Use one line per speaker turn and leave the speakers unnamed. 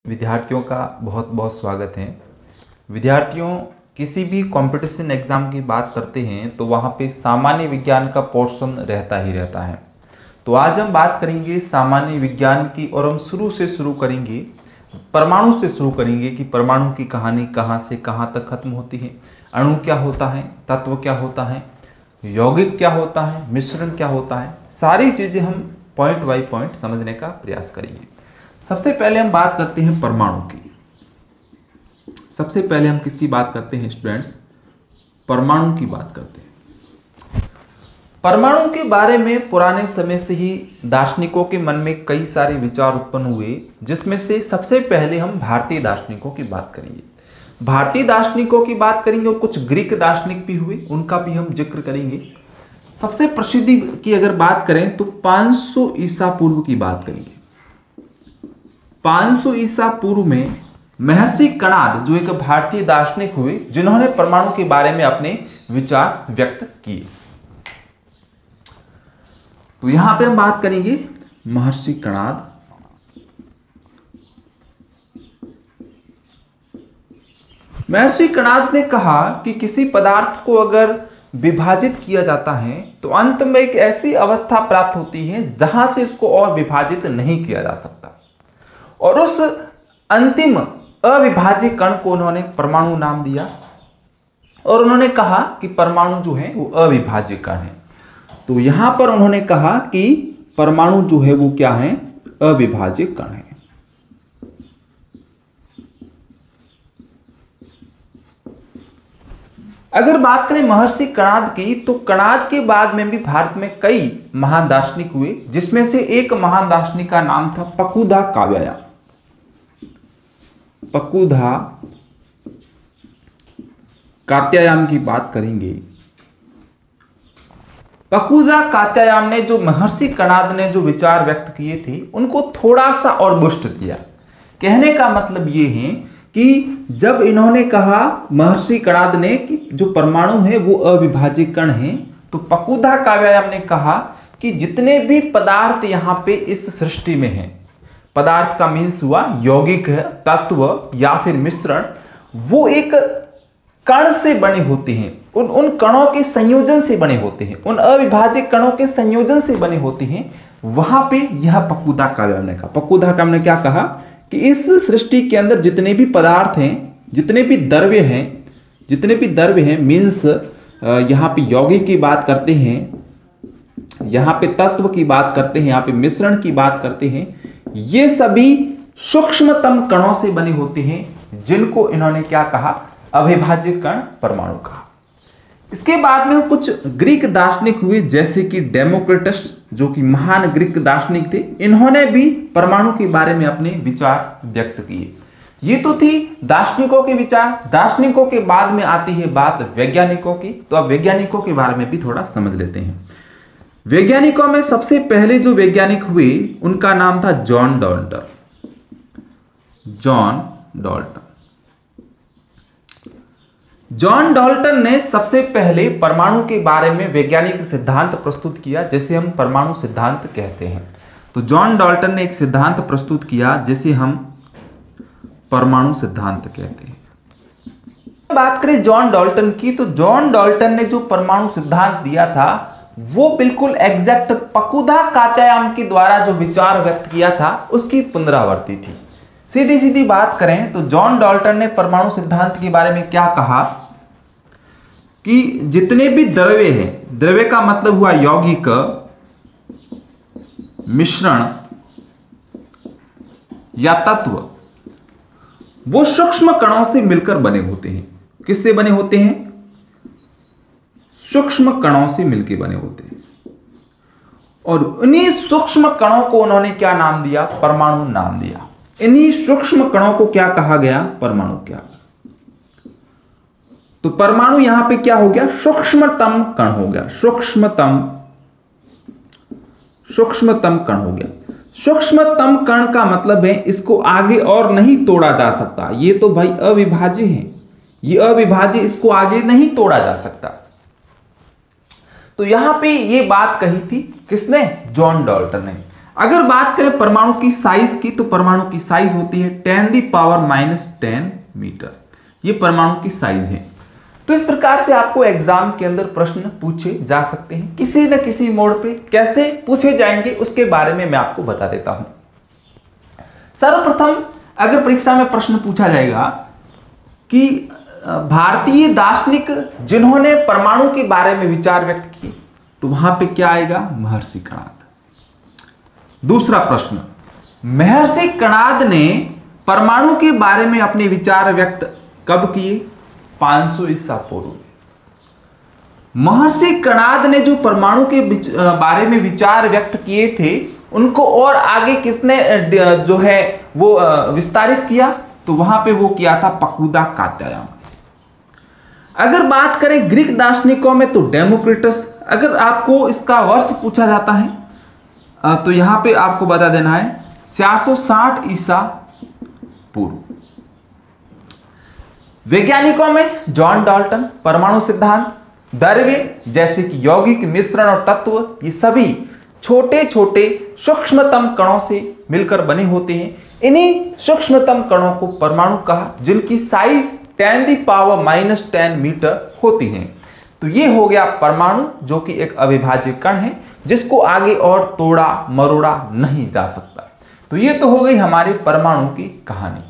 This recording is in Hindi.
विद्यार्थियों का बहुत बहुत स्वागत है। विद्यार्थियों, किसी भी कंपटीशन एग्ज़ाम की बात करते हैं तो वहाँ पे सामान्य विज्ञान का पोर्शन रहता ही रहता है। तो आज हम बात करेंगे सामान्य विज्ञान की और हम शुरू करेंगे, परमाणु से शुरू करेंगे कि परमाणु की कहानी कहाँ से कहाँ तक खत्म होती है, अणु क्या होता है, तत्व क्या होता है, यौगिक क्या होता है, मिश्रण क्या होता है, सारी चीज़ें हम पॉइंट बाय पॉइंट समझने का प्रयास करेंगे। सबसे पहले हम बात करते हैं परमाणु की। सबसे पहले हम किसकी बात करते हैं स्टूडेंट्स? परमाणु की बात करते हैं। परमाणु के बारे में पुराने समय से ही दार्शनिकों के मन में कई सारे विचार उत्पन्न हुए, जिसमें से सबसे पहले हम भारतीय दार्शनिकों की बात करेंगे। भारतीय दार्शनिकों की बात करेंगे और कुछ ग्रीक दार्शनिक भी हुए, उनका भी हम जिक्र करेंगे। सबसे प्रसिद्धि की अगर बात करें तो 500 ईसा पूर्व की बात करेंगे। 500 ईसा पूर्व में महर्षि कणाद जो एक भारतीय दार्शनिक हुए, जिन्होंने परमाणु के बारे में अपने विचार व्यक्त किए। तो यहां पे हम बात करेंगे महर्षि कणाद। महर्षि कणाद ने कहा कि किसी पदार्थ को अगर विभाजित किया जाता है तो अंत में एक ऐसी अवस्था प्राप्त होती है जहां से उसको और विभाजित नहीं किया जा सकता, और उस अंतिम अविभाज्य कण को उन्होंने परमाणु नाम दिया, और उन्होंने कहा कि परमाणु जो है वो अविभाज्य कण है। तो यहां पर उन्होंने कहा कि परमाणु जो है वो क्या है? अविभाज्य कण है। अगर बात करें महर्षि कणाद की, तो कणाद के बाद में भी भारत में कई महान दार्शनिक हुए, जिसमें से एक महान दार्शनिक का नाम था पकुधा कात्यायन। पकुधा कात्यायन की बात करेंगे। पकुधा कात्यायन ने जो महर्षि कणाद ने जो विचार व्यक्त किए थे, उनको थोड़ा सा और पुष्ट किया। कहने का मतलब ये है कि जब इन्होंने कहा, महर्षि कणाद ने, कि जो परमाणु है वो अविभाज्य कण है, तो पकुधा कात्यायन ने कहा कि जितने भी पदार्थ यहां पे इस सृष्टि में हैं, पदार्थ का मीन्स हुआ यौगिक है, तत्व या फिर मिश्रण, वो एक कण से बने होते हैं, उन कणों के संयोजन से बने होते हैं, उन अविभाज्य कणों के संयोजन से बने होते हैं। वहां पे यह पकुधा कात्यायन ने कहा। पकुधा कात्यायन ने क्या कहा कि इस सृष्टि के अंदर जितने भी पदार्थ हैं, जितने भी द्रव्य हैं, मीन्स यहाँ पे यौगिक की बात करते हैं, यहाँ पे तत्व की बात करते हैं, यहाँ पे मिश्रण की बात करते हैं, ये सभी सूक्ष्मतम कणों से बने होते हैं, जिनको इन्होंने क्या कहा? अविभाज्य कण परमाणु कहा। इसके बाद में कुछ ग्रीक दार्शनिक हुए, जैसे कि डेमोक्रिटस, जो कि महान ग्रीक दार्शनिक थे। इन्होंने भी परमाणु के बारे में अपने विचार व्यक्त किए। ये तो थी दार्शनिकों के विचार। दार्शनिकों के बाद में आती है बात वैज्ञानिकों की। तो अब वैज्ञानिकों के बारे में भी थोड़ा समझ लेते हैं। वैज्ञानिकों में सबसे पहले जो वैज्ञानिक हुए, उनका नाम था जॉन डाल्टन। जॉन डाल्टन ने सबसे पहले परमाणु के बारे में वैज्ञानिक सिद्धांत प्रस्तुत किया, जिसे हम परमाणु सिद्धांत कहते हैं। तो जॉन डाल्टन ने एक सिद्धांत प्रस्तुत किया, जिसे हम परमाणु सिद्धांत कहते हैं। बात करें जॉन डाल्टन की, तो जॉन डाल्टन ने जो परमाणु सिद्धांत दिया था, वो बिल्कुल एग्जैक्ट पकुधा कात्यायन के द्वारा जो विचार व्यक्त किया था, उसकी पुनरावृत्ति थी। सीधी सीधी बात करें तो जॉन डाल्टन ने परमाणु सिद्धांत के बारे में क्या कहा कि जितने भी द्रव्य हैं, द्रव्य का मतलब हुआ यौगिक, मिश्रण या तत्व, वो सूक्ष्म कणों से मिलकर बने होते हैं। किससे बने होते हैं? सूक्ष्म कणों से मिलकर बने होते हैं। और उन्हीं सूक्ष्म कणों को उन्होंने क्या नाम दिया? परमाणु नाम दिया। इन्हीं सूक्ष्म कणों को क्या कहा गया? परमाणु। क्या? तो परमाणु यहां पे क्या हो गया? सूक्ष्मतम कण हो गया। सूक्ष्मतम कण हो गया। सूक्ष्मतम कण का मतलब है इसको आगे और नहीं तोड़ा जा सकता। ये तो भाई अविभाज्य है, ये अविभाज्य, इसको आगे नहीं तोड़ा जा सकता। तो यहां पे ये बात कही थी किसने? जॉन डाल्टन ने। अगर बात करें परमाणु की साइज की, तो परमाणु की साइज होती है 10⁻⁻10 मीटर। ये परमाणु की साइज है। तो इस प्रकार से आपको एग्जाम के अंदर प्रश्न पूछे जा सकते हैं किसी न किसी मोड पे। कैसे पूछे जाएंगे उसके बारे में मैं आपको बता देता हूं। सर्वप्रथम अगर परीक्षा में प्रश्न पूछा जाएगा कि भारतीय दार्शनिक जिन्होंने परमाणु के बारे में विचार व्यक्त किए, तो वहां पे क्या आएगा? महर्षि कणाद। दूसरा प्रश्न, महर्षि कणाद ने परमाणु के बारे में अपने विचार व्यक्त कब किए? 500 ईसा पूर्व। महर्षि कणाद ने जो परमाणु के बारे में विचार व्यक्त किए थे, उनको और आगे किसने जो है वो विस्तारित किया? तो वहां पे वो किया था पकुदा कात्यायन। अगर बात करें ग्रीक दार्शनिकों में, तो डेमोक्रिटस। अगर आपको इसका वर्ष पूछा जाता है तो यहां पे आपको बता देना है 460 ईसा पूर्व। वैज्ञानिकों में जॉन डाल्टन, परमाणु सिद्धांत, दरवे जैसे कि यौगिक मिश्रण और तत्व, ये सभी छोटे छोटे सूक्ष्मतम कणों से मिलकर बने होते हैं। इन्हीं सूक्ष्मतम कणों को परमाणु कहा, जिनकी साइज 10⁻⁻10 मीटर होती है। तो ये हो गया परमाणु, जो कि एक अविभाज्य कण है जिसको आगे और तोड़ा मरोड़ा नहीं जा सकता। तो ये तो हो गई हमारी परमाणु की कहानी।